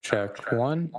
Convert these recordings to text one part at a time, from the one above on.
Check one.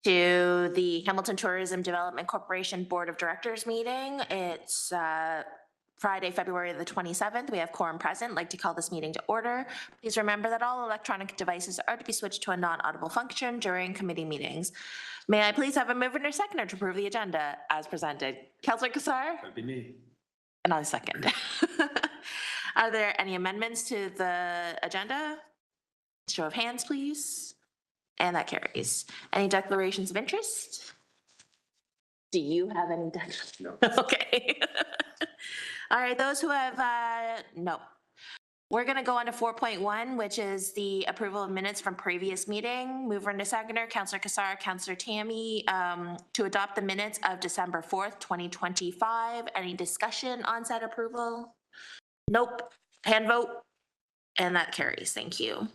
to the Hamilton Tourism Development Corporation Board of Directors meeting. It's Friday, February the 27th. We have quorum present. I'd like to call this meeting to order. Please remember that all electronic devices are to be switched to a non-audible function during committee meetings. May I please have a mover and a seconder to approve the agenda as presented? Councillor Kassar? That'd be me. And I'll second. Are there any amendments to the agenda? Show of hands, please. And that carries. Any declarations of interest? Do you have any declarations? No. Okay. All right, those who have, no. We're going to go on to 4.1, which is the approval of minutes from previous meeting. Mover and seconder, Councillor Kassar, Councillor Tammy, to adopt the minutes of December 4th, 2025. Any discussion on said approval? Nope. Hand vote. And that carries. Thank you.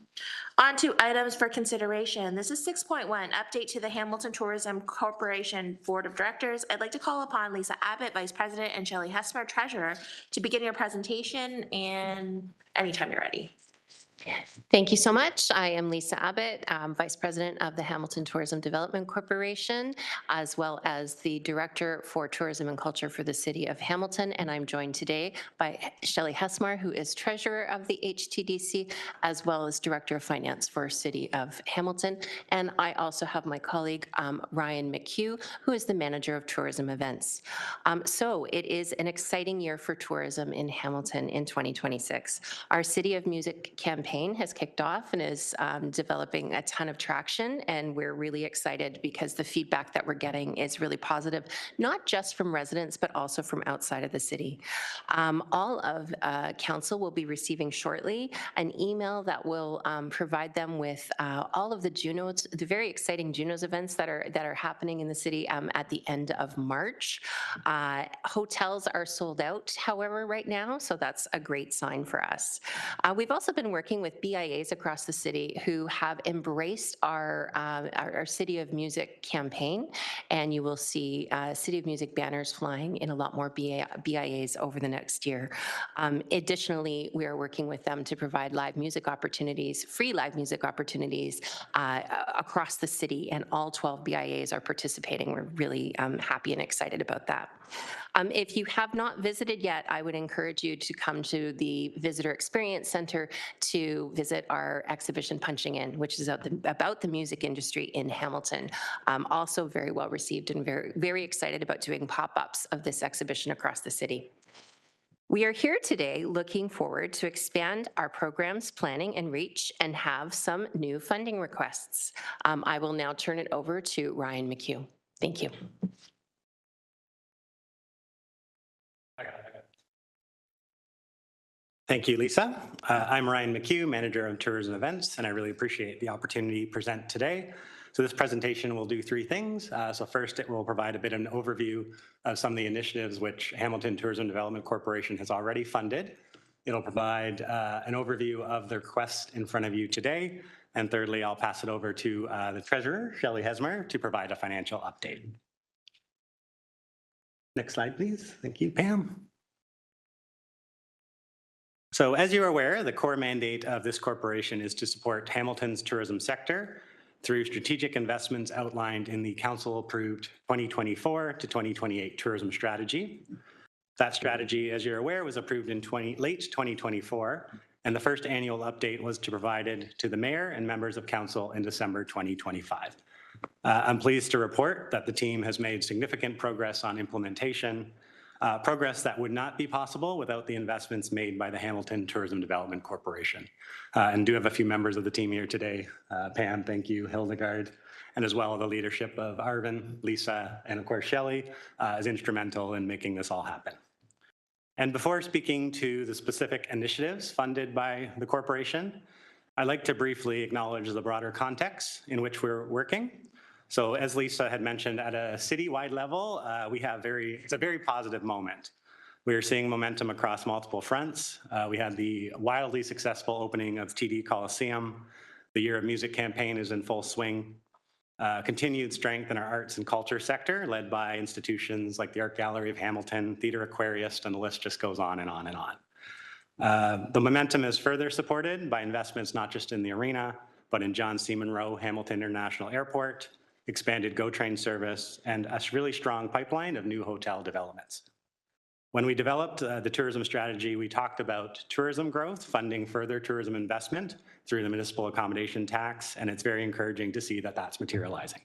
On to items for consideration. This is 6.1, update to the Hamilton Tourism Corporation Board of Directors. I'd like to call upon Lisa Abbott, Vice President, and Shelley Hesmer, Treasurer, to begin your presentation, and anytime you're ready. Thank you so much. I am Lisa Abbott, Vice President of the Hamilton Tourism Development Corporation, as well as the Director for Tourism and Culture for the City of Hamilton. And I'm joined today by Shelley Hesmer, who is Treasurer of the HTDC, as well as Director of Finance for City of Hamilton. And I also have my colleague, Ryan McHugh, who is the Manager of Tourism Events. So it is an exciting year for tourism in Hamilton in 2026. Our City of Music campaign has kicked off and is developing a ton of traction, and we're really excited because the feedback that we're getting is really positive, not just from residents, but also from outside of the city. All of council will be receiving shortly an email that will provide them with all of the Junos, the very exciting Junos events that are happening in the city at the end of March. Hotels are sold out, however, right now, so that's a great sign for us. We've also been working with BIAs across the city who have embraced our City of Music campaign, and you will see City of Music banners flying in a lot more BIAs over the next year. Additionally, we are working with them to provide live music opportunities, free live music opportunities across the city, and all 12 BIAs are participating. We're really happy and excited about that. If you have not visited yet, I would encourage you to come to the Visitor Experience Center to visit our exhibition Punching In, which is about the music industry in Hamilton. Also very well received and very, very excited about doing pop-ups of this exhibition across the city. We are here today looking forward to expand our programs, planning, and reach, and have some new funding requests. I will now turn it over to Ryan McHugh. Thank you. Thank you, Lisa. I'm Ryan McHugh, Manager of Tourism Events, and I really appreciate the opportunity to present today. So this presentation will do three things. So first, it will provide a bit of an overview of some of the initiatives which Hamilton Tourism Development Corporation has already funded. It'll provide an overview of the request in front of you today. And thirdly, I'll pass it over to the Treasurer, Shelley Hesmer, to provide a financial update. Next slide, please. Thank you, Pam. So as you're aware, the core mandate of this corporation is to support Hamilton's tourism sector through strategic investments outlined in the council-approved 2024 to 2028 tourism strategy. That strategy, as you're aware, was approved in late 2024, and the first annual update was provided to the mayor and members of council in December 2025. I'm pleased to report that the team has made significant progress on implementation, progress that would not be possible without the investments made by the Hamilton Tourism Development Corporation. And do have a few members of the team here today. Pam, thank you, Hildegard, and as well the leadership of Arvin, Lisa, and of course Shelley is instrumental in making this all happen. And before speaking to the specific initiatives funded by the corporation, I'd like to briefly acknowledge the broader context in which we're working. So as Lisa had mentioned, at a citywide level, it's a very positive moment. We are seeing momentum across multiple fronts. We had the wildly successful opening of TD Coliseum. The Year of Music campaign is in full swing. Continued strength in our arts and culture sector, led by institutions like the Art Gallery of Hamilton, Theatre Aquarist, and the list just goes on and on and on. The momentum is further supported by investments not just in the arena, but in John C. Munro Hamilton International Airport, expanded GO train service, and a really strong pipeline of new hotel developments. When we developed the tourism strategy, we talked about tourism growth, funding further tourism investment through the municipal accommodation tax, and it's very encouraging to see that that's materializing.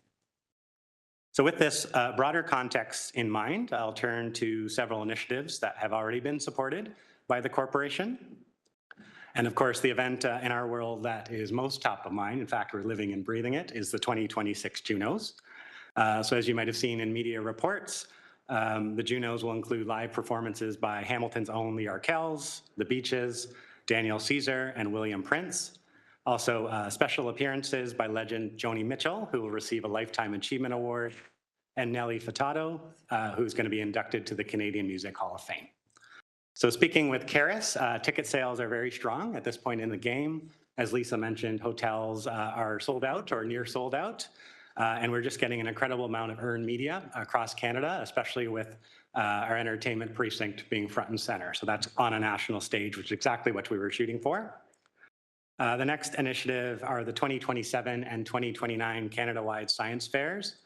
So with this broader context in mind, I'll turn to several initiatives that have already been supported by the corporation. And of course, the event in our world that is most top of mind, in fact, we're living and breathing it, is the 2026 Junos. So as you might have seen in media reports, the Junos will include live performances by Hamilton's own Lee Arkells, The Beaches, Daniel Caesar, and William Prince. Also, special appearances by legend Joni Mitchell, who will receive a Lifetime Achievement Award, and Nelly Furtado, who's going to be inducted to the Canadian Music Hall of Fame. So speaking with Caris, ticket sales are very strong at this point in the game. As Lisa mentioned, hotels are sold out or near sold out. And we're just getting an incredible amount of earned media across Canada, especially with our entertainment precinct being front and center. So that's on a national stage, which is exactly what we were shooting for. The next initiative are the 2027 and 2029 Canada-wide science fairs.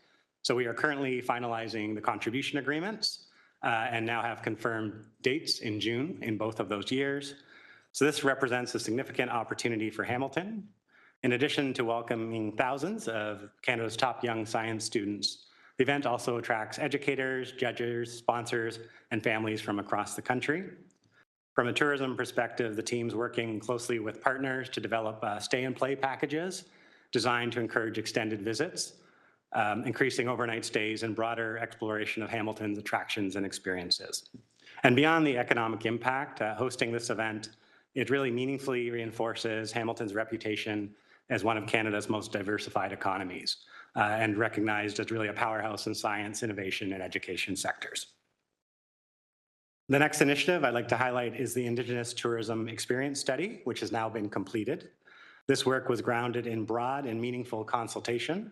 So we are currently finalizing the contribution agreements and now have confirmed dates in June in both of those years. So this represents a significant opportunity for Hamilton. In addition to welcoming thousands of Canada's top young science students, the event also attracts educators, judges, sponsors, and families from across the country. From a tourism perspective, the team's working closely with partners to develop stay and play packages designed to encourage extended visits, increasing overnight stays and broader exploration of Hamilton's attractions and experiences. And beyond the economic impact, hosting this event, it really meaningfully reinforces Hamilton's reputation as one of Canada's most diversified economies and recognized as really a powerhouse in science, innovation, and education sectors. The next initiative I'd like to highlight is the Indigenous Tourism Experience Study, which has now been completed. This work was grounded in broad and meaningful consultation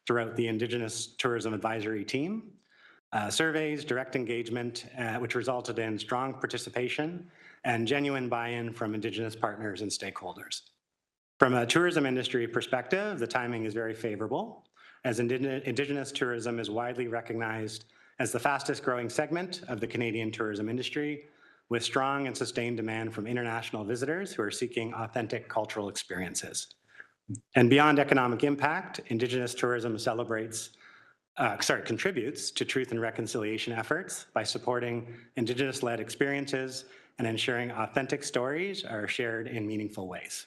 throughout the Indigenous Tourism Advisory Team, surveys, direct engagement, which resulted in strong participation and genuine buy-in from Indigenous partners and stakeholders. From a tourism industry perspective, the timing is very favorable, as Indigenous tourism is widely recognized as the fastest growing segment of the Canadian tourism industry, with strong and sustained demand from international visitors who are seeking authentic cultural experiences. And beyond economic impact, Indigenous tourism contributes to truth and reconciliation efforts by supporting Indigenous-led experiences and ensuring authentic stories are shared in meaningful ways.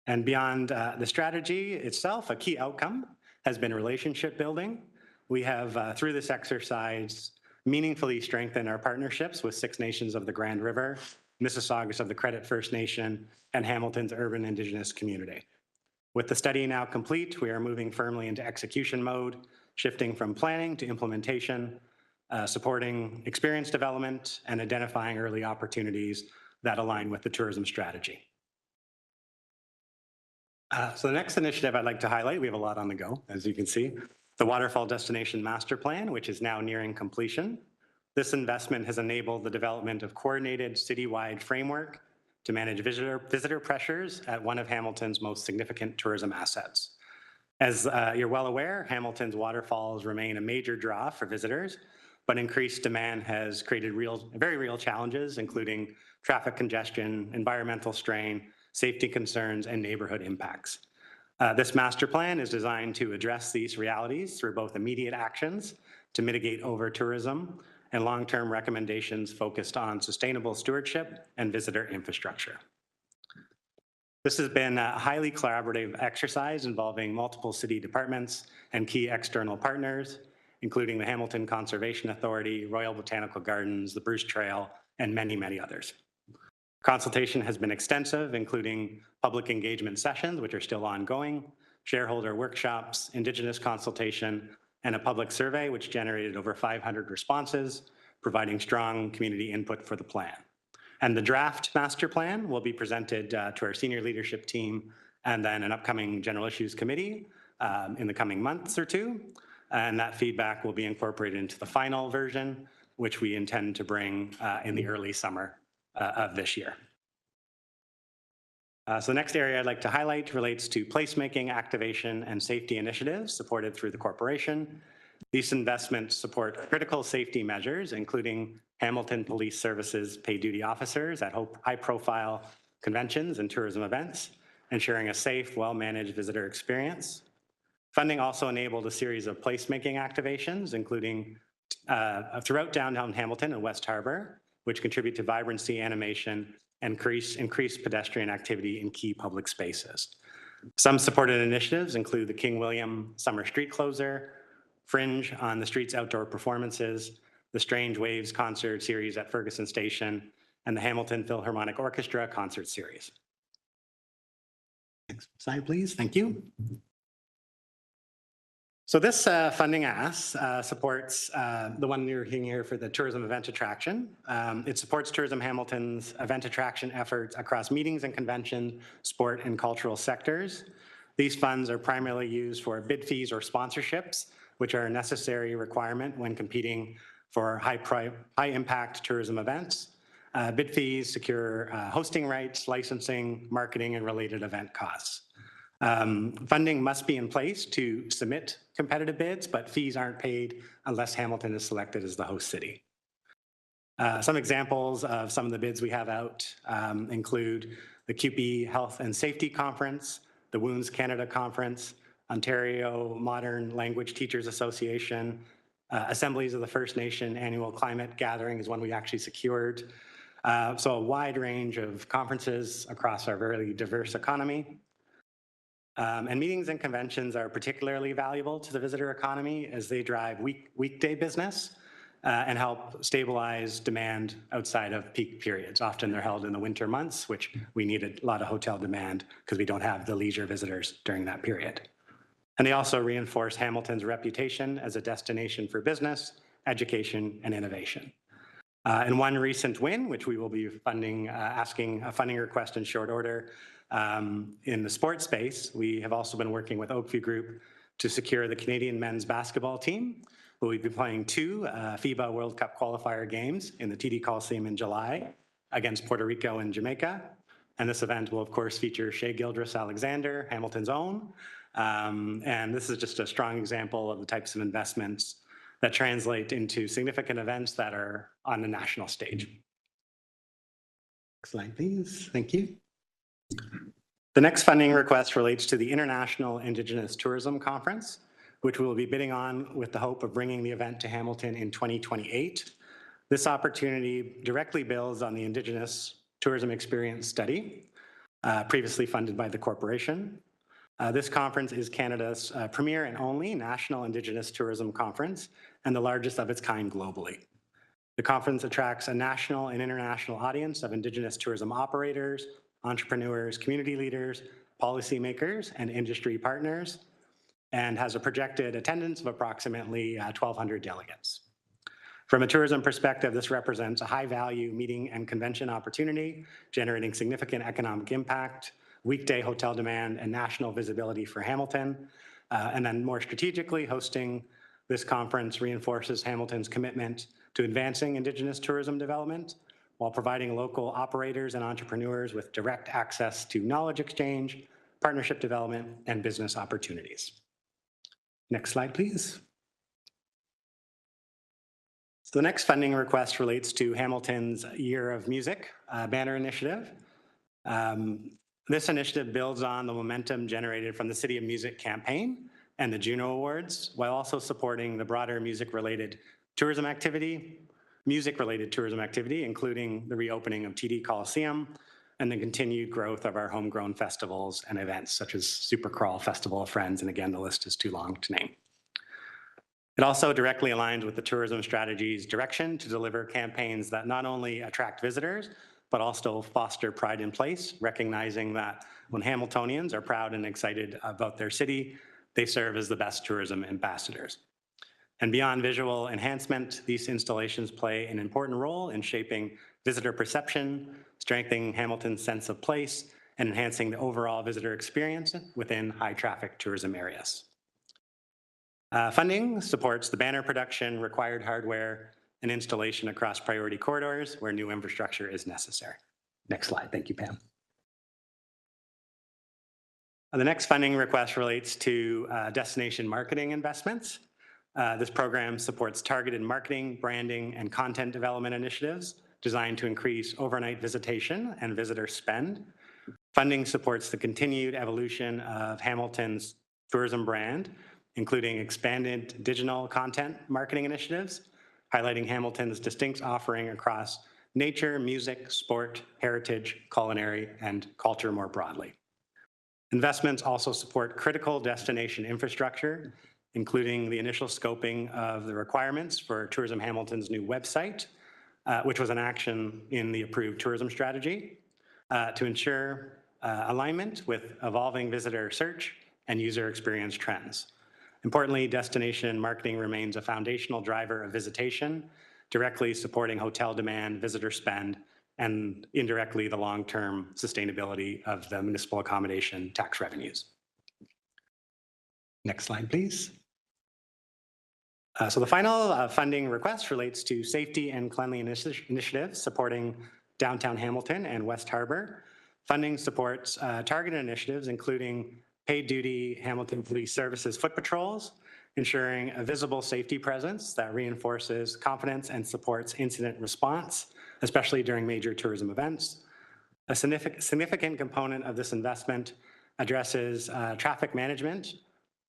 And beyond the strategy itself, a key outcome has been relationship building. We have, through this exercise, meaningfully strengthened our partnerships with Six Nations of the Grand River, Mississaugas of the Credit First Nation, and Hamilton's urban Indigenous community. With the study now complete, we are moving firmly into execution mode, shifting from planning to implementation, supporting experience development, and identifying early opportunities that align with the tourism strategy. So the next initiative I'd like to highlight, we have a lot on the go, as you can see, the Waterfall Destination Master Plan, which is now nearing completion. This investment has enabled the development of coordinated citywide framework to manage visitor pressures at one of Hamilton's most significant tourism assets. As you're well aware, Hamilton's waterfalls remain a major draw for visitors, but increased demand has created very real challenges, including traffic congestion, environmental strain, safety concerns, and neighborhood impacts. This master plan is designed to address these realities through both immediate actions to mitigate over-tourism and long-term recommendations focused on sustainable stewardship and visitor infrastructure. This has been a highly collaborative exercise involving multiple city departments and key external partners, including the Hamilton Conservation Authority, Royal Botanical Gardens, the Bruce Trail, and many, many others. Consultation has been extensive, including public engagement sessions, which are still ongoing, shareholder workshops, Indigenous consultation, and a public survey, which generated over 500 responses, providing strong community input for the plan. And the draft master plan will be presented to our senior leadership team and then an upcoming general issues committee in the coming months or two. And that feedback will be incorporated into the final version, which we intend to bring in the early summer of this year. So the next area I'd like to highlight relates to placemaking, activation, and safety initiatives supported through the corporation. These investments support critical safety measures, including Hamilton Police Services paid duty officers at high-profile conventions and tourism events, ensuring a safe, well-managed visitor experience. Funding also enabled a series of placemaking activations, including throughout downtown Hamilton and West Harbour, which contribute to vibrancy, animation, and increased pedestrian activity in key public spaces. Some supported initiatives include the King William Summer Street Closer, Fringe on the Street's outdoor performances, the Strange Waves concert series at Ferguson Station, and the Hamilton Philharmonic Orchestra concert series. Next slide, please. Thank you. So this funding ask supports the one you're seeing here for the tourism event attraction. It supports Tourism Hamilton's event attraction efforts across meetings and convention, sport and cultural sectors. These funds are primarily used for bid fees or sponsorships, which are a necessary requirement when competing for high-impact tourism events. Bid fees secure hosting rights, licensing, marketing, and related event costs. Funding must be in place to submit competitive bids, but fees aren't paid unless Hamilton is selected as the host city. Some examples of some of the bids we have out include the CUPE Health and Safety Conference, the Wounds Canada Conference, Ontario Modern Language Teachers Association, Assemblies of the First Nation Annual Climate Gathering is one we actually secured. So a wide range of conferences across our very diverse economy. And meetings and conventions are particularly valuable to the visitor economy as they drive weekday business and help stabilize demand outside of peak periods. Often they're held in the winter months, which we need a lot of hotel demand because we don't have the leisure visitors during that period. And they also reinforce Hamilton's reputation as a destination for business, education, and innovation. And one recent win, which we will be asking a funding request in short order, in the sports space, we have also been working with Oakview Group to secure the Canadian men's basketball team. We'll be playing two FIBA World Cup qualifier games in the TD Coliseum in July against Puerto Rico and Jamaica. And this event will, of course, feature Shea Gildress-Alexander, Hamilton's own. And this is just a strong example of the types of investments that translate into significant events that are on the national stage. Next slide, please. Thank you. The next funding request relates to the International Indigenous Tourism Conference, which we will be bidding on with the hope of bringing the event to Hamilton in 2028. This opportunity directly builds on the Indigenous Tourism Experience Study, previously funded by the corporation. This conference is Canada's premier and only national Indigenous tourism conference and the largest of its kind globally. The conference attracts a national and international audience of Indigenous tourism operators, entrepreneurs, community leaders, policymakers, and industry partners, and has a projected attendance of approximately 1,200 delegates. From a tourism perspective, this represents a high-value meeting and convention opportunity, generating significant economic impact, weekday hotel demand, and national visibility for Hamilton. And then more strategically, hosting this conference reinforces Hamilton's commitment to advancing Indigenous tourism development while providing local operators and entrepreneurs with direct access to knowledge exchange, partnership development, and business opportunities. Next slide, please. So the next funding request relates to Hamilton's Year of Music banner initiative. This initiative builds on the momentum generated from the City of Music campaign and the Juno Awards, while also supporting the broader music-related tourism activity, including the reopening of TD Coliseum and the continued growth of our homegrown festivals and events such as Supercrawl Festival of Friends, and again, the list is too long to name. It also directly aligns with the tourism strategy's direction to deliver campaigns that not only attract visitors, but also foster pride in place, recognizing that when Hamiltonians are proud and excited about their city, they serve as the best tourism ambassadors. And beyond visual enhancement, these installations play an important role in shaping visitor perception, strengthening Hamilton's sense of place, and enhancing the overall visitor experience within high-traffic tourism areas. Funding supports the banner production, required hardware, and installation across priority corridors where new infrastructure is necessary. Next slide. Thank you, Pam. The next funding request relates to destination marketing investments. This program supports targeted marketing, branding, and content development initiatives designed to increase overnight visitation and visitor spend. Funding supports the continued evolution of Hamilton's tourism brand, including expanded digital content marketing initiatives, highlighting Hamilton's distinct offering across nature, music, sport, heritage, culinary, and culture more broadly. Investments also support critical destination infrastructure, including the initial scoping of the requirements for Tourism Hamilton's new website, which was an action in the approved tourism strategy, to ensure alignment with evolving visitor search and user experience trends. Importantly, destination marketing remains a foundational driver of visitation, directly supporting hotel demand, visitor spend, and indirectly the long-term sustainability of the municipal accommodation tax revenues. Next slide, please. So the final funding request relates to safety and cleanliness initiatives supporting downtown Hamilton and West Harbour. Funding supports targeted initiatives, including paid duty Hamilton Police Services foot patrols, ensuring a visible safety presence that reinforces confidence and supports incident response, especially during major tourism events. A significant component of this investment addresses traffic management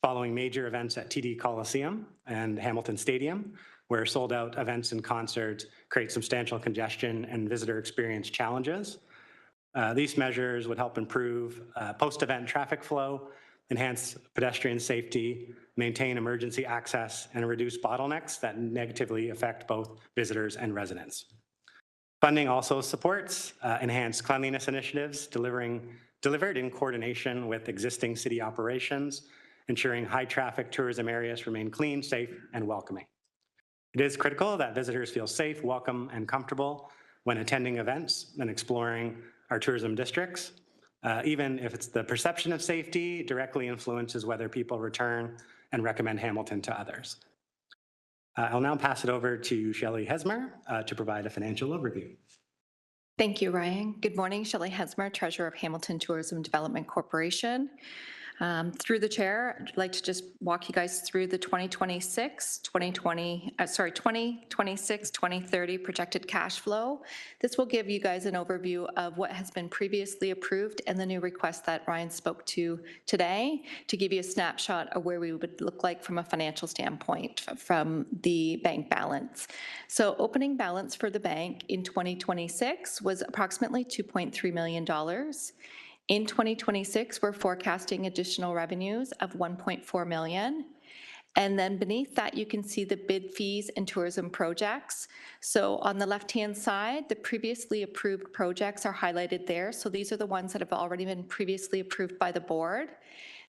following major events at TD Coliseum and Hamilton Stadium, where sold-out events and concerts create substantial congestion and visitor experience challenges. These measures would help improve post-event traffic flow, enhance pedestrian safety, maintain emergency access, and reduce bottlenecks that negatively affect both visitors and residents. Funding also supports enhanced cleanliness initiatives delivered in coordination with existing city operations, ensuring high-traffic tourism areas remain clean, safe, and welcoming. It is critical that visitors feel safe, welcome, and comfortable when attending events and exploring our tourism districts, even if it's the perception of safety directly influences whether people return and recommend Hamilton to others. I'll now pass it over to Shelley Hesmer to provide a financial overview. Thank you, Ryan. Good morning, Shelley Hesmer, Treasurer of Hamilton Tourism Development Corporation. Through the chair, I'd like to just walk you guys through the 2026-2030 projected cash flow. This will give you guys an overview of what has been previously approved and the new request that Ryan spoke to today, to give you a snapshot of where we would look like from a financial standpoint from the bank balance. So opening balance for the bank in 2026 was approximately $2.3 million. In 2026, we're forecasting additional revenues of $1.4 million. And then beneath that, you can see the bid fees and tourism projects. So on the left-hand side, the previously approved projects are highlighted there. So these are the ones that have already been previously approved by the board.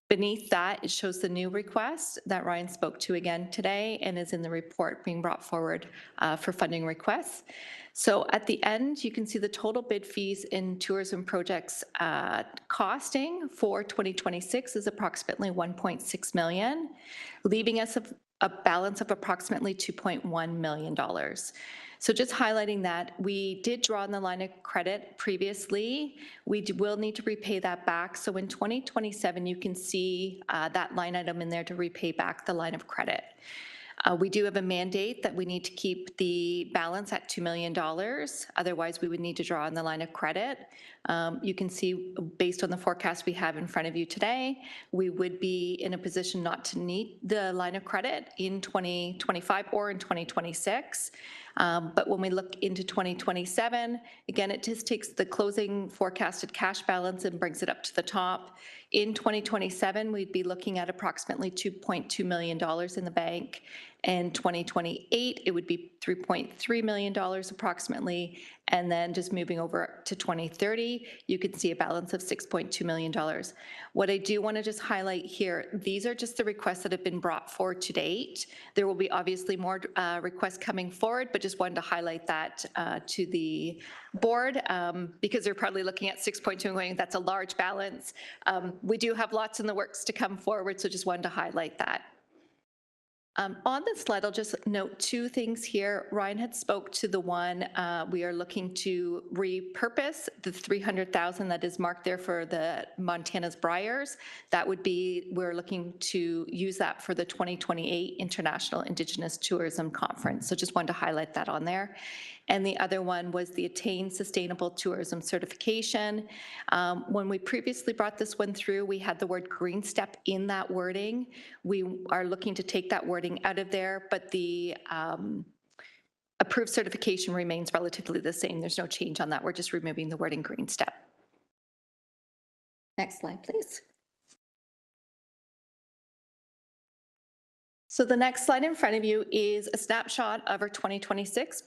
Beneath that, it shows the new request that Ryan spoke to again today and is in the report being brought forward for funding requests. So at the end, you can see the total bid fees in tourism projects costing for 2026 is approximately $1.6 million, leaving us a balance of approximately $2.1 million. So just highlighting that, we did draw on the line of credit previously. We will need to repay that back. So in 2027, you can see that line item in there to repay back the line of credit. We do have a mandate that we need to keep the balance at $2 million. Otherwise, we would need to draw on the line of credit. You can see, based on the forecast we have in front of you today, we would be in a position not to need the line of credit in 2025 or in 2026. But when we look into 2027, again, it just takes the closing forecasted cash balance and brings it up to the top. In 2027, we'd be looking at approximately $2.2 million in the bank. In 2028, it would be $3.3 million approximately. And then just moving over to 2030, you can see a balance of $6.2 million. What I do want to just highlight here, these are just the requests that have been brought forward to date. There will be obviously more requests coming forward, but just wanted to highlight that to the board because they're probably looking at 6.2 and going, that's a large balance. We do have lots in the works to come forward, so just wanted to highlight that. On the slide, I'll just note two things here. Ryan had spoke to the one, we are looking to repurpose the 300,000 that is marked there for the Montana's Briars. That would be, we're looking to use that for the 2028 International Indigenous Tourism Conference. So just wanted to highlight that on there. And the other one was the Attain Sustainable Tourism Certification. When we previously brought this one through, we had the word Green Step in that wording. We are looking to take that wording out of there, but the approved certification remains relatively the same. There's no change on that. We're just removing the wording Green Step. Next slide, please. So the next slide in front of you is a snapshot of our 2026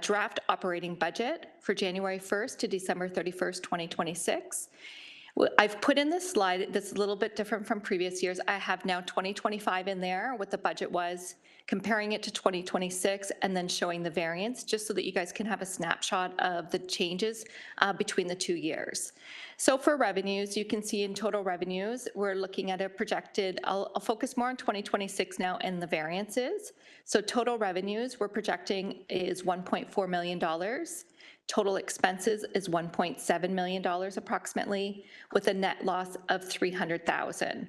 draft operating budget for January 1st to December 31st, 2026. I've put in this slide that's a little bit different from previous years. I have now 2025 in there, what the budget was, comparing it to 2026, and then showing the variance, just so that you guys can have a snapshot of the changes between the 2 years. So for revenues, you can see in total revenues, we're looking at a projected, I'll focus more on 2026 now and the variances. So total revenues we're projecting is $1.4 million. Total expenses is $1.7 million approximately, with a net loss of $300,000.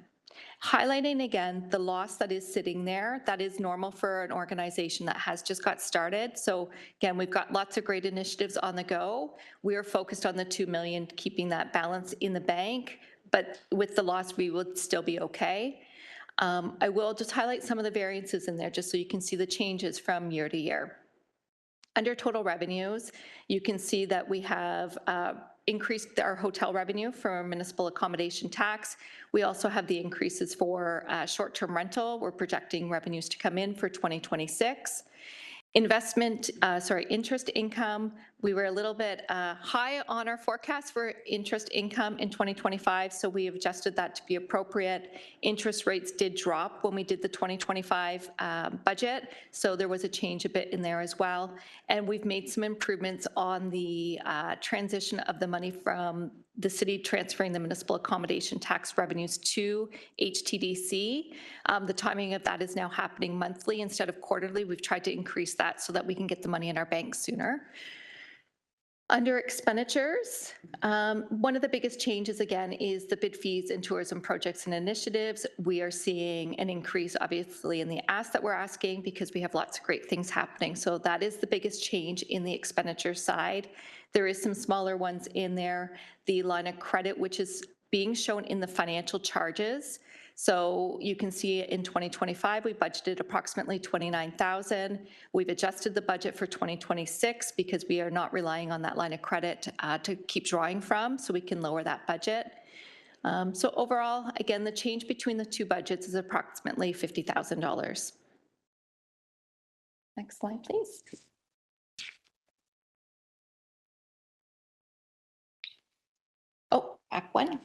Highlighting again, the loss that is sitting there, that is normal for an organization that has just got started. So again, we've got lots of great initiatives on the go. We are focused on the 2 million, keeping that balance in the bank, but with the loss, we would still be okay. I will just highlight some of the variances in there just so you can see the changes from year to year. Under total revenues, you can see that we have increased our hotel revenue for municipal accommodation tax. We also have the increases for short-term rental. We're projecting revenues to come in for 2026. Interest income, we were a little bit high on our forecast for interest income in 2025, so we have adjusted that to be appropriate. Interest rates did drop when we did the 2025 budget, so there was a change a bit in there as well. And we've made some improvements on the transition of the money from the city transferring the municipal accommodation tax revenues to HTDC. The timing of that is now happening monthly instead of quarterly. We've tried to increase that so that we can get the money in our banks sooner. Under expenditures, one of the biggest changes again is the bid fees in tourism projects and initiatives. We are seeing an increase obviously in the ask that we're asking because we have lots of great things happening. So that is the biggest change in the expenditure side. There is some smaller ones in there. The line of credit, which is being shown in the financial charges. So you can see in 2025, we budgeted approximately $29,000. We've adjusted the budget for 2026 because we are not relying on that line of credit to keep drawing from, so we can lower that budget. So overall, again, the change between the two budgets is approximately $50,000. Next slide, please. Oh, back one.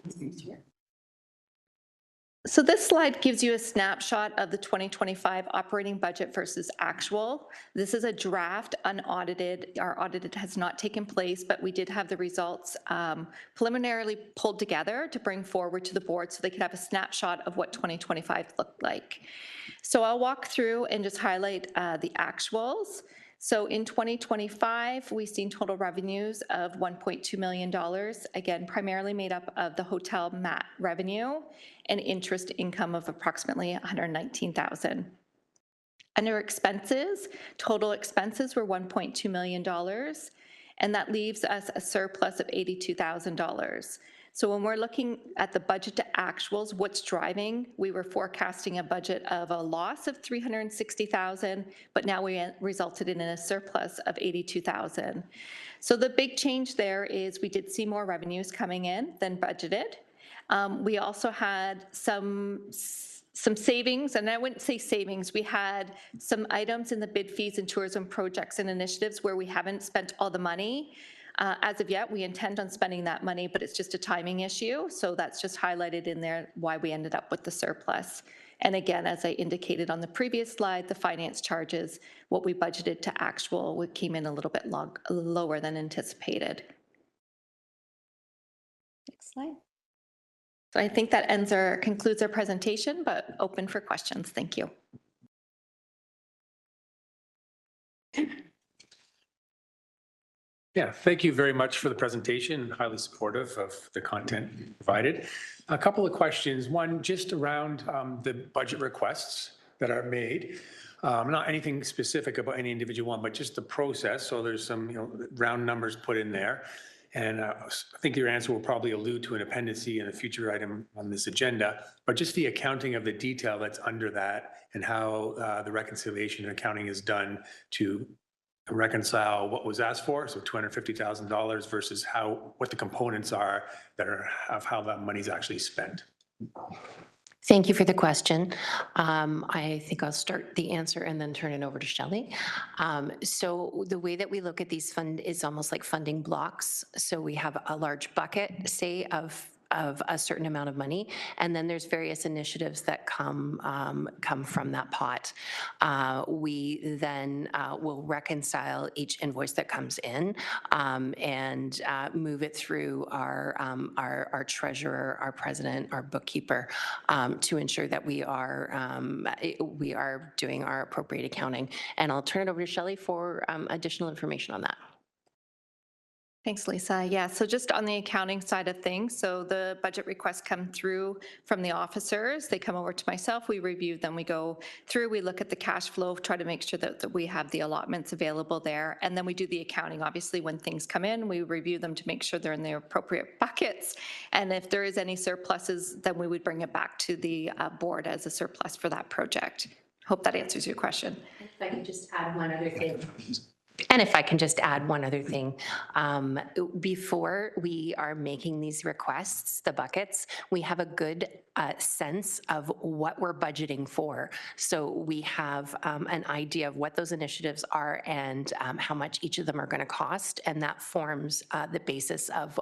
So this slide gives you a snapshot of the 2025 operating budget versus actual. This is a draft, unaudited. Our audited has not taken place, but we did have the results preliminarily pulled together to bring forward to the board so they could have a snapshot of what 2025 looked like. So I'll walk through and just highlight the actuals. So in 2025, we've seen total revenues of $1.2 million, again, primarily made up of the hotel MAT revenue and interest income of approximately $119,000. Under expenses, total expenses were $1.2 million, and that leaves us a surplus of $82,000. So when we're looking at the budget to actuals, what's driving? We were forecasting a budget of a loss of $360,000, but now we resulted in a surplus of $82,000. So the big change there is we did see more revenues coming in than budgeted. We also had some savings, and I wouldn't say savings, we had some items in the bid fees and tourism projects and initiatives where we haven't spent all the money. As of yet, we intend on spending that money, but it's just a timing issue. So that's just highlighted in there why we ended up with the surplus. And again, as I indicated on the previous slide, the finance charges, what we budgeted to actual, came in a little bit lower than anticipated. Next slide. So I think that concludes our presentation, but open for questions. Thank you. Yeah, thank you very much for the presentation. Highly supportive of the content provided. A couple of questions. One, just around the budget requests that are made. Not anything specific about any individual one, but just the process. So there's some, round numbers put in there. And I think your answer will probably allude to an appendice in a future item on this agenda, but just the accounting of the detail that's under that and how the reconciliation and accounting is done to reconcile what was asked for, so $250,000 versus what the components are that are of how that money's actually spent. Thank you for the question. I think I'll start the answer and then turn it over to Shelley. So the way that we look at these fund is almost like funding blocks. So we have a large bucket, say, of a certain amount of money, and then there's various initiatives that come from that pot. We then will reconcile each invoice that comes in and move it through our treasurer, our president, our bookkeeper to ensure that we are doing our appropriate accounting. And I'll turn it over to Shelley for additional information on that. Thanks, Lisa. Yeah, so just on the accounting side of things, so the budget requests come through from the officers. They come over to myself, we review them, we go through, we look at the cash flow, try to make sure that we have the allotments available there. And then we do the accounting. Obviously, when things come in, we review them to make sure they're in the appropriate buckets. And if there is any surpluses, then we would bring it back to the board as a surplus for that project. Hope that answers your question. If I could just add one other thing. And if I can just add one other thing, before we are making these requests, the buckets, we have a good sense of what we're budgeting for. So we have an idea of what those initiatives are and how much each of them are going to cost, and that forms the basis of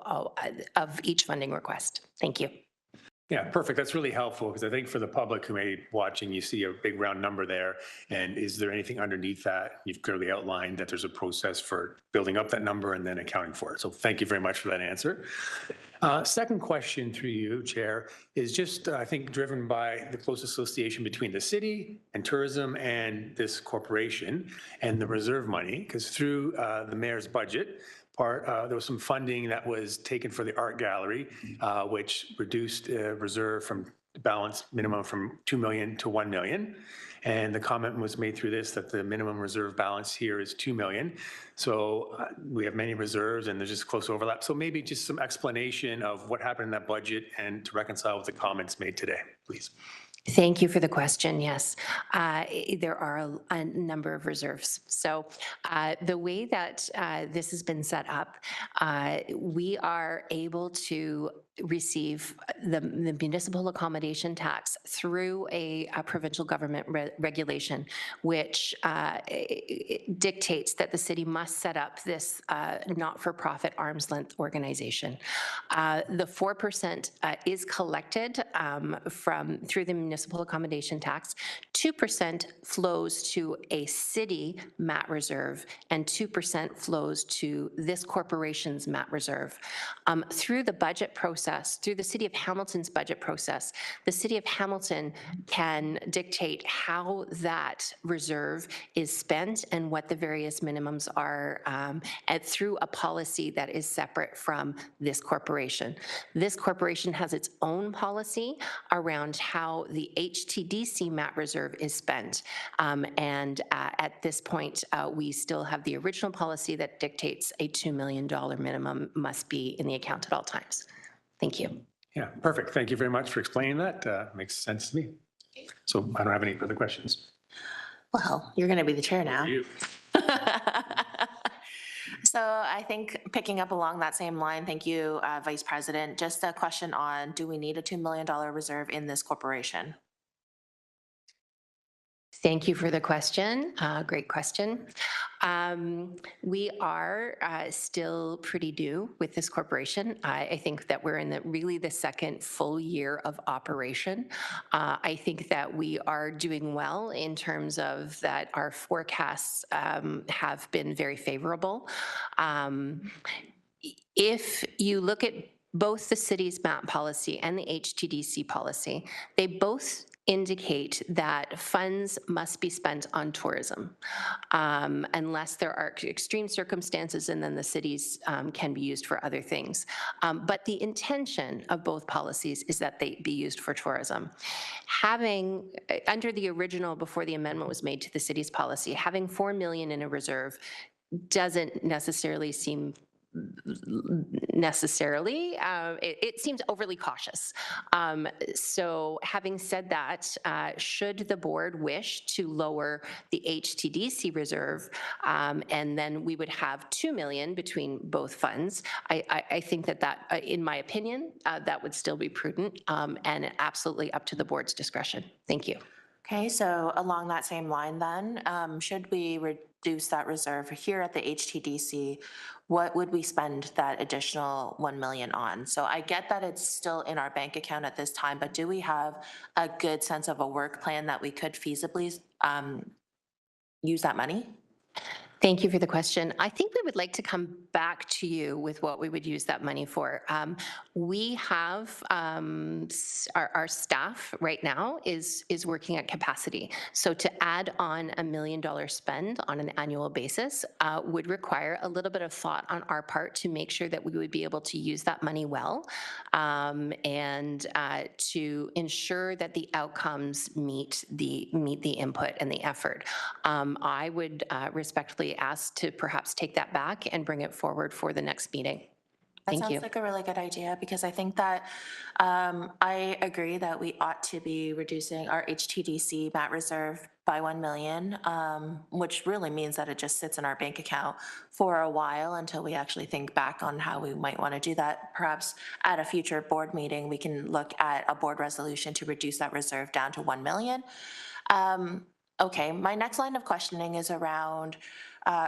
each funding request. Thank you. Yeah, perfect. That's really helpful because I think for the public who may be watching, you see a big round number there. And is there anything underneath that? You've clearly outlined that there's a process for building up that number and then accounting for it. So thank you very much for that answer. Second question through you, Chair, is just, I think, driven by the close association between the city and tourism and this corporation and the reserve money, because through the mayor's budget, there was some funding that was taken for the art gallery, which reduced reserve from balance minimum from 2 million to 1 million. And the comment was made through this that the minimum reserve balance here is 2 million. So we have many reserves and there's just close overlap. So maybe just some explanation of what happened in that budget and to reconcile with the comments made today, please. Thank you for the question. Yes, there are a number of reserves. So the way that this has been set up, we are able to receive the municipal accommodation tax through a provincial government regulation, which dictates that the city must set up this not-for-profit arm's length organization. The 4% is collected through the municipal accommodation tax. 2% flows to a city MAT reserve, and 2% flows to this corporation's MAT reserve. Through the budget process, through the City of Hamilton's budget process, the City of Hamilton can dictate how that reserve is spent and what the various minimums are, and through a policy that is separate from this corporation. This corporation has its own policy around how the HTDC MAT reserve is spent. And at this point, we still have the original policy that dictates a $2 million minimum must be in the account at all times. Thank you. Yeah, perfect. Thank you very much for explaining that. Makes sense to me. So I don't have any further questions. Well, you're going to be the chair now. You. So I think picking up along that same line, thank you, Vice President, just a question on, do we need a $2 million reserve in this corporation? Thank you for the question. Great question. We are still pretty new with this corporation. I think that we're in really the second full year of operation. I think that we are doing well in terms of that our forecasts have been very favorable. If you look at both the city's MAP policy and the HTDC policy, they both indicate that funds must be spent on tourism unless there are extreme circumstances, and then the cities can be used for other things. But the intention of both policies is that they be used for tourism. Having, under the original, before the amendment was made to the city's policy, having 4 million in a reserve doesn't necessarily seem it seems overly cautious. So having said that, should the board wish to lower the HTDC reserve, and then we would have 2 million between both funds, I think that in my opinion, that would still be prudent, and absolutely up to the board's discretion. Thank you. Okay, so along that same line then, should we reduce that reserve here at the HTDC? What would we spend that additional 1 million on? So I get that it's still in our bank account at this time, but do we have a good sense of a work plan that we could feasibly use that money? Thank you for the question. I think we would like to come back to you with what we would use that money for. We have our staff right now is working at capacity. So to add on $1 million spend on an annual basis would require a little bit of thought on our part to make sure that we would be able to use that money well, and to ensure that the outcomes meet the input and the effort. I would respectfully ask to perhaps take that back and bring it forward for the next meeting. That Thank you. sounds like a really good idea, because I think that I agree that we ought to be reducing our HTDC MAT reserve by 1 million, which really means that it just sits in our bank account for a while until we actually think back on how we might want to do that. Perhaps at a future board meeting, we can look at a board resolution to reduce that reserve down to 1 million. Okay, my next line of questioning is around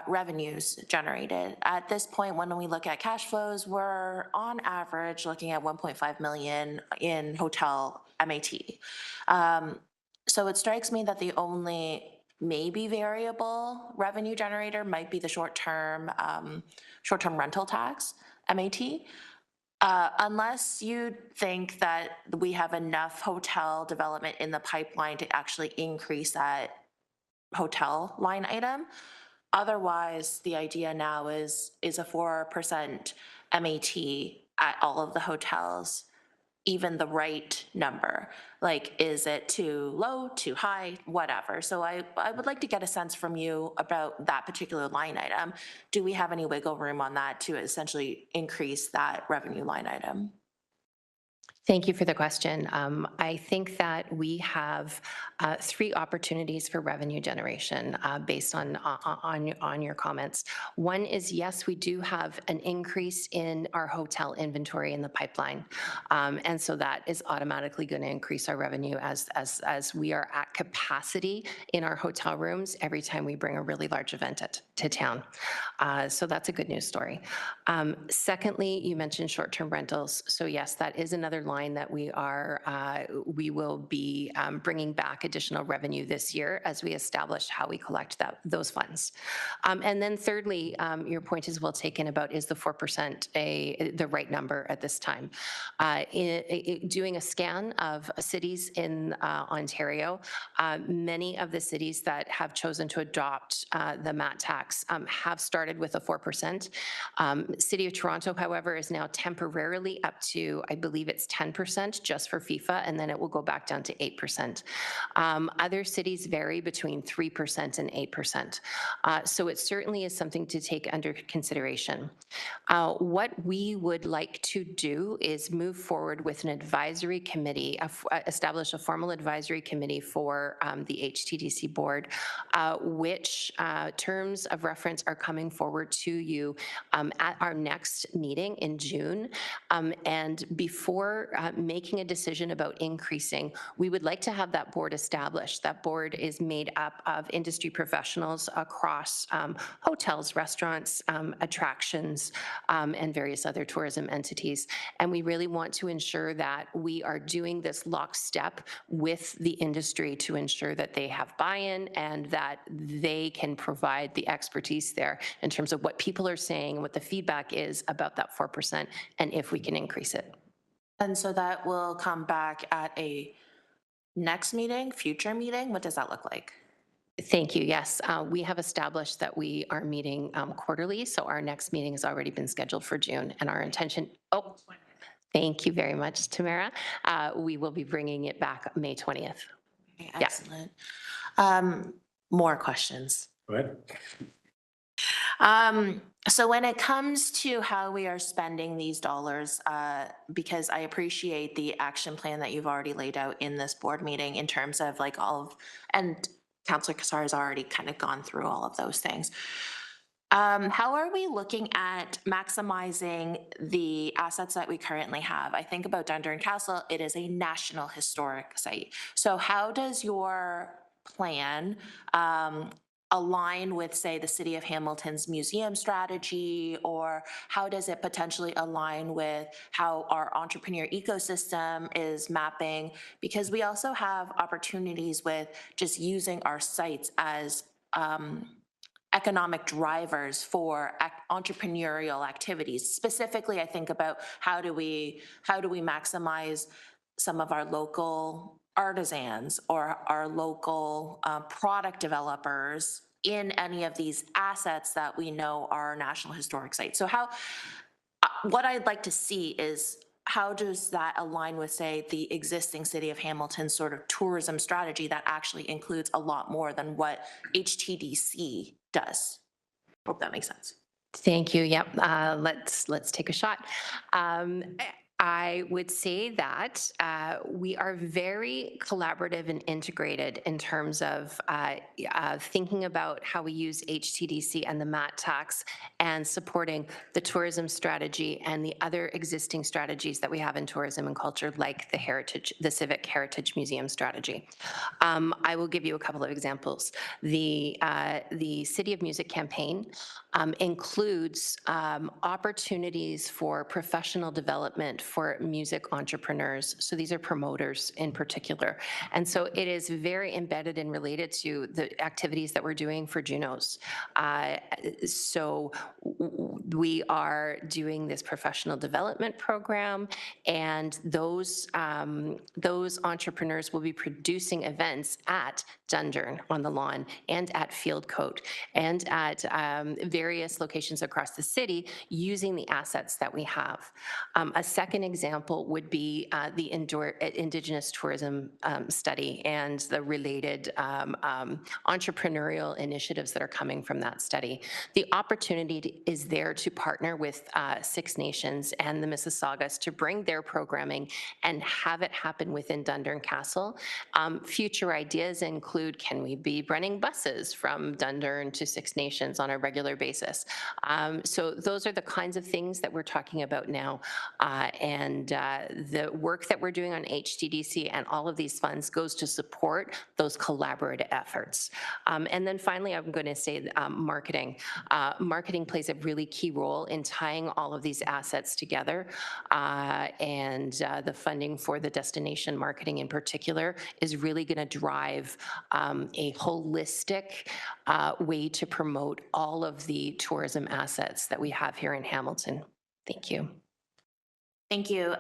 revenues generated. At this point, when we look at cash flows, we're on average looking at 1.5 million in hotel MAT. So it strikes me that the only maybe variable revenue generator might be the short-term rental tax, MAT. Unless you think that we have enough hotel development in the pipeline to actually increase that hotel line item. Otherwise, the idea now is a 4% MAT at all of the hotels even the right number? Like, is it too low, too high, whatever? So I would like to get a sense from you about that particular line item. Do we have any wiggle room on that to essentially increase that revenue line item? Thank you for the question. I think that we have 3 opportunities for revenue generation based on your comments. One is, yes, we do have an increase in our hotel inventory in the pipeline. And so that is automatically going to increase our revenue as we are at capacity in our hotel rooms every time we bring a really large event to town. So that's a good news story. Secondly, you mentioned short-term rentals. So yes, that is another line that we will be bringing back additional revenue this year as we establish how we collect those funds. And then thirdly, your point is well taken about, is the 4% the right number at this time? Doing a scan of cities in Ontario, many of the cities that have chosen to adopt the MAT tax have started with a 4%. City of Toronto, however, is now temporarily up to, I believe it's 10% just for FIFA, and then it will go back down to 8%. Other cities vary between 3% and 8%. So it certainly is something to take under consideration. What we would like to do is move forward with an advisory committee, establish a formal advisory committee for the HTDC board, which terms of reference are coming forward to you at our next meeting in June. And before making a decision about increasing, we would like to have that board established. That board is made up of industry professionals across hotels, restaurants, attractions, and various other tourism entities. And we really want to ensure that we are doing this lockstep with the industry to ensure that they have buy-in and that they can provide the expertise there in terms of what people are saying and what the feedback is about that 4% and if we can increase it. And so that will come back at a next meeting, future meeting? What does that look like? Thank you. Yes, we have established that we are meeting quarterly, so our next meeting has already been scheduled for June, and our intention, oh, thank you very much, Tamara. We will be bringing it back May 20th. Okay, Yeah. excellent. More questions. Go ahead. So when it comes to how we are spending these dollars, because I appreciate the action plan that you've already laid out in this board meeting in terms of like all of, and Councillor Kassar has already kind of gone through all of those things. How are we looking at maximizing the assets that we currently have? I think about Dundurn Castle, it is a national historic site. So how does your plan align with, say, the City of Hamilton's museum strategy, or how does it potentially align with how our entrepreneur ecosystem is mapping? Because we also have opportunities with just using our sites as economic drivers for entrepreneurial activities. Specifically, I think about how do we maximize some of our local artisans or our local product developers in any of these assets that we know are national historic sites. So what I'd like to see is how does that align with, say, the existing City of Hamilton sort of tourism strategy that actually includes a lot more than what HTDC does? Hope that makes sense. Thank you. Yep. Let's take a shot. I would say that we are very collaborative and integrated in terms of thinking about how we use HTDC and the MAT tax and supporting the tourism strategy and the other existing strategies that we have in tourism and culture, like the Civic Heritage Museum strategy. I will give you a couple of examples. The City of Music campaign includes opportunities for professional development for music entrepreneurs. So these are promoters in particular. And so it is very embedded and related to the activities that we're doing for Junos. So we are doing this professional development program, and those entrepreneurs will be producing events at Dundurn on the lawn and at Fieldcoat and at various locations across the city using the assets that we have. A second example would be the Indigenous tourism study and the related entrepreneurial initiatives that are coming from that study. The opportunity is there to partner with Six Nations and the Mississaugas to bring their programming and have it happen within Dundurn Castle. Future ideas include, can we be running buses from Dundurn to Six Nations on a regular basis? So those are the kinds of things that we're talking about now. And the work that we're doing on HTDC and all of these funds goes to support those collaborative efforts. And then finally, I'm going to say marketing. Marketing plays a really key role in tying all of these assets together. And the funding for the destination marketing in particular is really going to drive a holistic way to promote all of the tourism assets that we have here in Hamilton. Thank you. Thank you.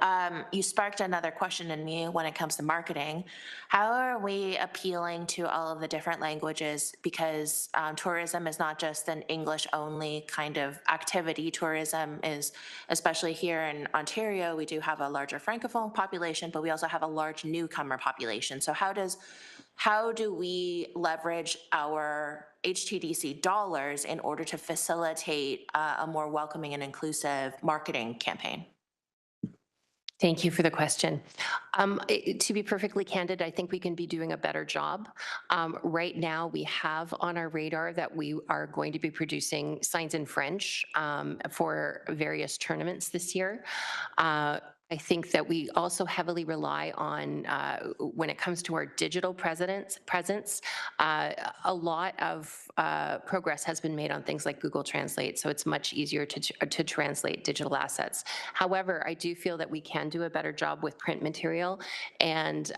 You sparked another question in me when it comes to marketing. How are we appealing to all of the different languages? Because tourism is not just an English-only kind of activity. Tourism is, especially here in Ontario, we do have a larger Francophone population, but we also have a large newcomer population. So how do we leverage our HTDC dollars in order to facilitate a more welcoming and inclusive marketing campaign? Thank you for the question. To be perfectly candid, I think we can be doing a better job. Right now, we have on our radar that we are going to be producing signs in French for various tournaments this year. I think that we also heavily rely on, when it comes to our digital presence, a lot of progress has been made on things like Google Translate, so it's much easier to translate digital assets. However, I do feel that we can do a better job with print material and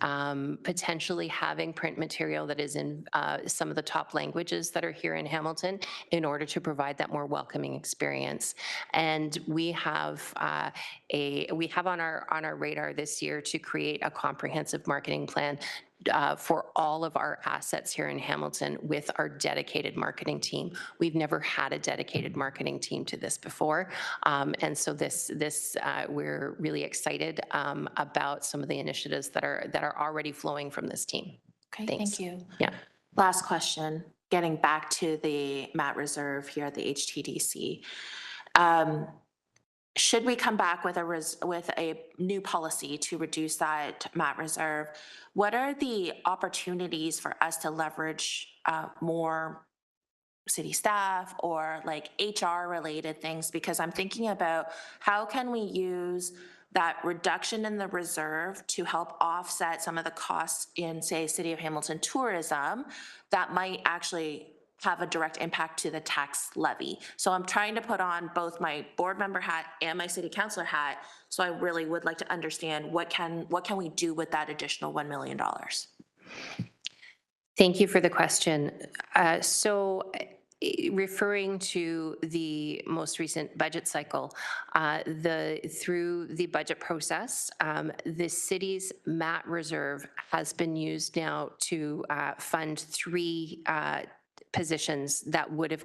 potentially having print material that is in some of the top languages that are here in Hamilton in order to provide that more welcoming experience. And we have on on our radar this year to create a comprehensive marketing plan for all of our assets here in Hamilton with our dedicated marketing team. We've never had a dedicated marketing team to this before. And so we're really excited about some of the initiatives that are already flowing from this team. Okay, Thanks. thank you. Yeah. Last question, getting back to the mat reserve here at the HTDC. Should we come back with a new policy to reduce that mat reserve? What are the opportunities for us to leverage more city staff or like HR related things? Because I'm thinking about how can we use that reduction in the reserve to help offset some of the costs in, say, City of Hamilton tourism that might actually have a direct impact to the tax levy. So I'm trying to put on both my board member hat and my city councilor hat. So I really would like to understand what can we do with that additional $1 million? Thank you for the question. Referring to the most recent budget cycle, through the budget process, the city's MAT reserve has been used now to fund 3 positions that would have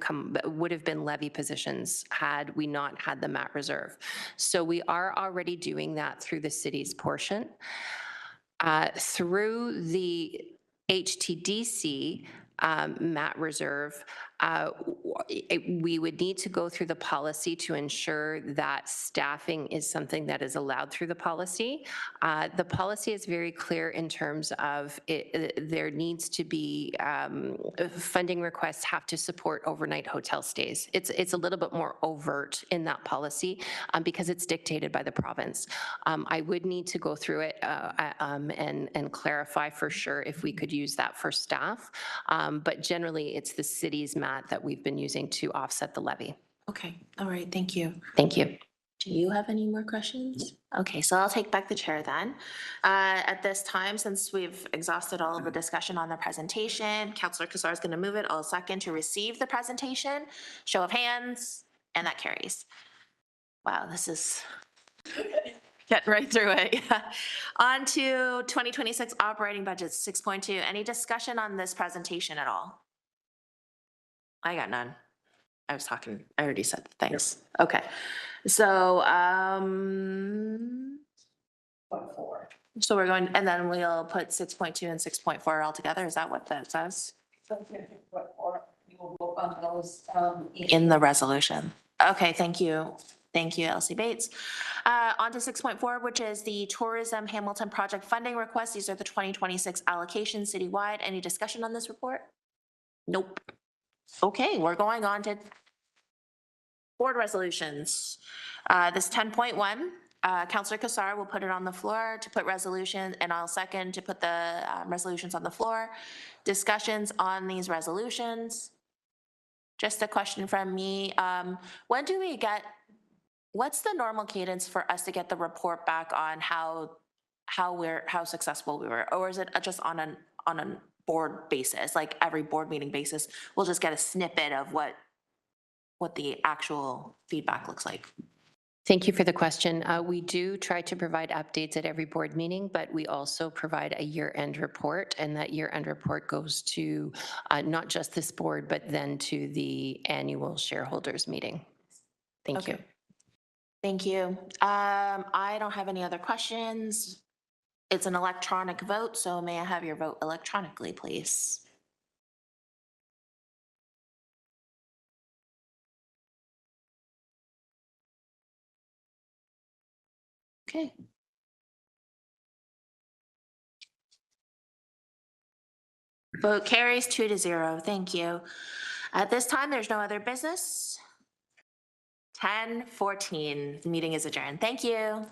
been levy positions had we not had the MAT reserve. So we are already doing that through the city's portion. Through the HTDC MAT reserve, we would need to go through the policy to ensure that staffing is something that is allowed through the policy. The policy is very clear in terms of there needs to be funding requests have to support overnight hotel stays. It's a little bit more overt in that policy because it's dictated by the province. I would need to go through it and clarify for sure if we could use that for staff. But generally, it's the city's MAT that we've been using to offset the levy. Okay, all right, thank you. Thank you. Do you have any more questions? Okay, so I'll take back the chair then. At this time, since we've exhausted all of the discussion on the presentation, Councillor Cassar is going to move it. I'll second to receive the presentation. Show of hands, and that carries. Wow, this is getting right through it. On to 2026 operating budgets, 6.2. Any discussion on this presentation at all? I got none. I already said thanks. Okay. So, so we're going, and then we'll put 6.2 and 6.4 all together. Is that what that says? In the resolution. Okay, thank you. Thank you, Elsie Bates. On to 6.4, which is the Tourism Hamilton Project Funding Request. These are the 2026 allocations citywide. Any discussion on this report? Nope. Okay, we're going on to board resolutions. This 10.1, Councillor Cassar will put it on the floor to put resolution, and I'll second to put the resolutions on the floor. Discussions on these resolutions. Just a question from me. When do we get, what's the normal cadence for us to get the report back on how successful we were? Or is it just on a board basis, like every board meeting basis, we'll just get a snippet of what the actual feedback looks like? Thank you for the question. We do try to provide updates at every board meeting, but we also provide a year-end report, and that year-end report goes to not just this board, but then to the annual shareholders meeting. Thank you. Thank you. I don't have any other questions. It's an electronic vote, so may I have your vote electronically, please? Okay. Vote carries 2-0. Thank you. At this time, there's no other business. 10:14. The meeting is adjourned. Thank you.